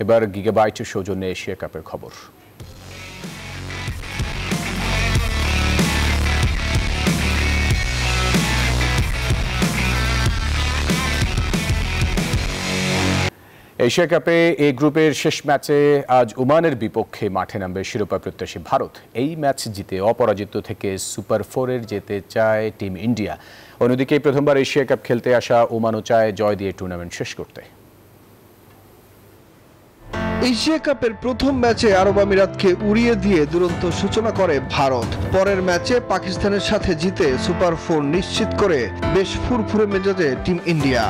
এবার গিগাবাইটের সৌজন্যে এশিয়া কাপের খবর। এশিয়া কাপে এ গ্রুপের শেষ ম্যাচে আজ ওমানের বিপক্ষে মাঠে নামবে শিরোপা প্রত্যাশী ভারত। এই ম্যাচ জিতে অপরাজিত থেকে সুপার 4-এ যেতে চায় টিম ইন্ডিয়া। অন্যদিকে প্রথমবার এশিয়া কাপ খেলতে আসা ওমানও চায় জয় দিয়ে টুর্নামেন্ট শেষ করতে। এশিয়া কাপের প্রথম ম্যাচে আরব আমিরাতকে উড়িয়ে দিয়ে দুরন্ত সূচনা করে ভারত। পরের ম্যাচে পাকিস্তানের সাথে জিতে সুপার 4 নিশ্চিত করে বেশ ফুরফুরে মেজাজে টিম ইন্ডিয়া।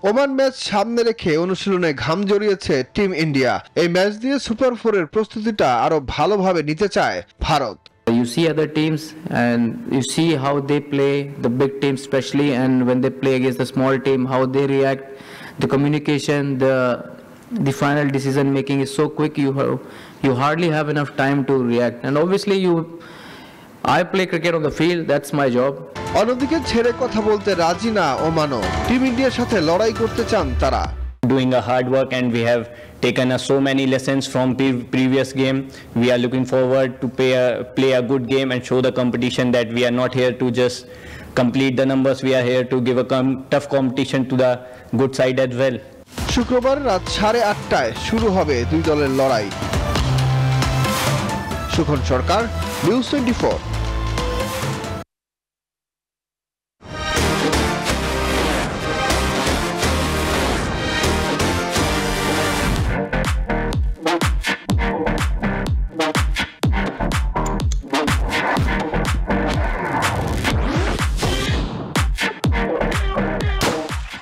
ওমান ম্যাচ সামনে রেখে অনুশীলনে ঘাম জড়িয়েছে টিম ইন্ডিয়া। এই ম্যাচ দিয়ে সুপার 4-এর প্রস্তুতিটা আরো ভালোভাবে নিতে চায় Bharat. You see other teams and you see how they play, the big teams especially, and when they play against the small team, how they react, the communication, the final decision making is so quick, you hardly have enough time to react. And obviously I play cricket on the field, that's my job. অন্যদিকে ছেড়ে কথা বলতে রাজি না ওমানও। Team ইন্ডিয়ার সাথে লড়াই করতে চান তারা। Doing a hard work and we have taken so many lessons from previous game. We are looking forward to play a good game and show the competition that we are not here to just complete the numbers. We are here to give a tough competition to the good side as well. শুক্রবার রাত 8:30টায় শুরু হবে দুই দলের লড়াই। সুখন সরকার, news 24।